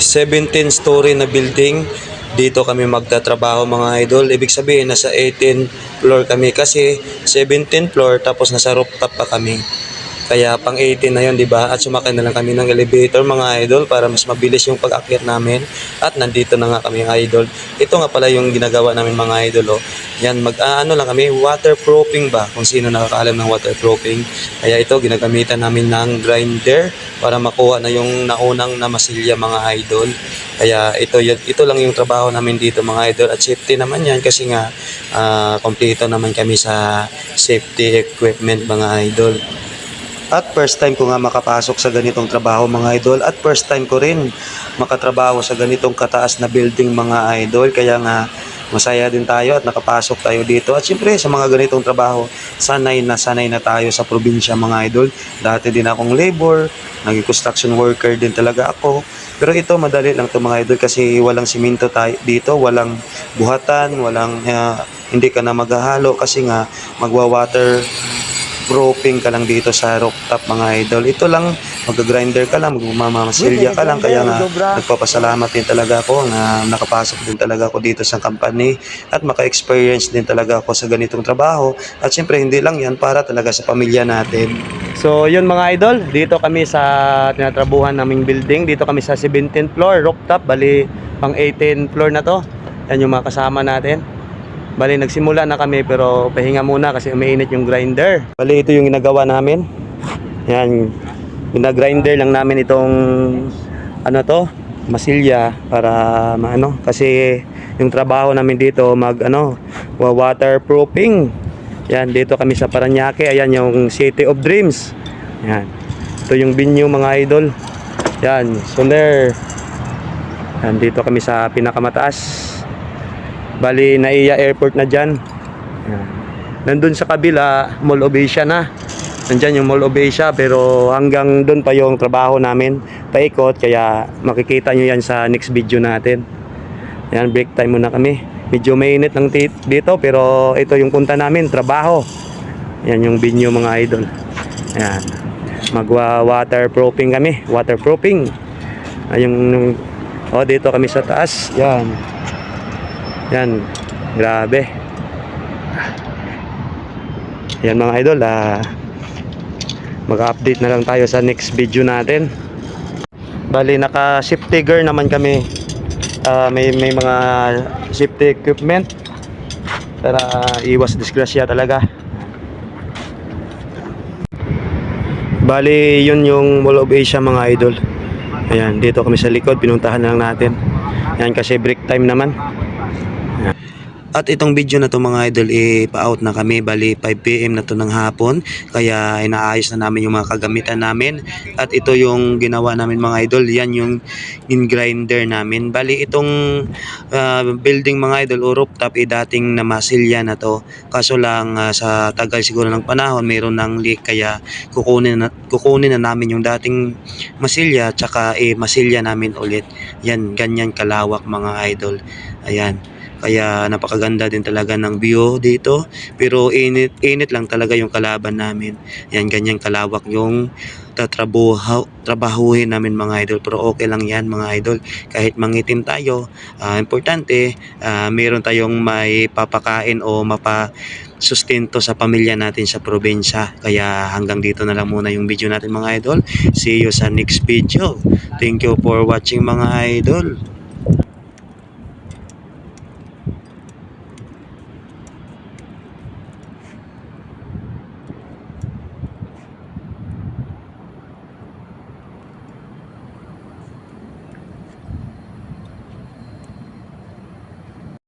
17-story na building. Dito kami magtatrabaho mga idol. Ibig sabihin nasa 18th floor kami kasi 17th floor tapos nasa rooftop pa kami. Kaya pang 18 na yun, di ba? At sumakay na lang kami ng elevator mga idol para mas mabilis yung pag-akyat namin. At nandito na nga kami idol. Ito nga pala yung ginagawa namin mga idol. Oh. Yan, ano lang kami, waterproofing ba? Kung sino nakakaalam ng waterproofing. Kaya ito, ginagamitan namin ng grinder para makuha na yung naunang na masilya mga idol. Kaya ito lang yung trabaho namin dito mga idol. At safety naman yan kasi nga kompleto naman kami sa safety equipment mga idol. At first time ko nga makapasok sa ganitong trabaho mga idol, at first time ko rin makatrabaho sa ganitong kataas na building mga idol. Kaya nga masaya din tayo at nakapasok tayo dito. At syempre sa mga ganitong trabaho, sanay na tayo sa probinsya mga idol. Dati din akong labor, naging construction worker din talaga ako. Pero ito madali lang to mga idol kasi walang simento tayo dito, walang buhatan, hindi ka na maghahalo kasi nga magwa-water proofing ka lang dito sa rooftop mga idol. Ito lang, mag-grinder ka lang, magmamasilya ka lang. Kaya nga, nagpapasalamat din talaga ako na nakapasok din talaga ako dito sa company at maka-experience din talaga ako sa ganitong trabaho. At syempre, hindi lang yan para talaga sa pamilya natin. So, yun mga idol, dito kami sa tinatrabuhan naming building. Dito kami sa 17th floor, rooftop, bali pang 18th floor na to. Yan yung mga kasama natin. Bali, nagsimula na kami pero pahinga muna kasi umiinit yung grinder. Bali, ito yung ginagawa namin. Yan, ginagrinder lang namin itong masilya para kasi yung trabaho namin dito waterproofing. Yan, dito kami sa Parañaque. Ayan yung City of Dreams. Yan. Ito yung venue mga idol. Yan, Soler. Yan, dito kami sa pinakamataas. Bali, Naiya Airport na dyan. Nandun sa kabila, Mall of Asia na. Nandyan yung Mall of Asia, pero hanggang dun pa yung trabaho namin. Paikot, kaya makikita nyo yan sa next video natin. Yan, break time muna kami. Medyo mainit lang dito, pero ito yung punta namin, trabaho. Yan yung venue mga idol. Yan. Magwa-waterproofing kami. Waterproofing. Dito kami sa taas. Yan. Yan, grabe. Yan mga idol, mag-update na lang tayo sa next video natin. Bali, naka safety gear naman kami. May mga safety equipment para iwas disgrasya talaga. Bali, yun yung Mall of Asia mga idol. Ayan, dito kami sa likod, pinuntahan na lang natin. Yan kasi break time naman. At itong video na to mga idol, pa-out na kami. Bali 5 PM na to ng hapon. Kaya inaayos na namin yung mga kagamitan namin. At ito yung ginawa namin mga idol. Yan yung in-grinder namin. Bali itong building mga idol o rooftop dating namasilya na to. Kaso lang sa tagal siguro ng panahon mayroon ng leak. Kaya kukunin na namin yung dating masilya. Tsaka masilya namin ulit. Yan, ganyan kalawak mga idol. Ayan. Kaya napakaganda din talaga ng view dito. Pero init lang talaga yung kalaban namin. Yan, ganyan kalawak yung trabahuhin namin mga idol. Pero okay lang yan mga idol. Kahit mangitim tayo, importante meron tayong may papakain o sustento sa pamilya natin sa probinsya. Kaya hanggang dito na lang muna yung video natin mga idol. See you sa next video. Thank you for watching mga idol.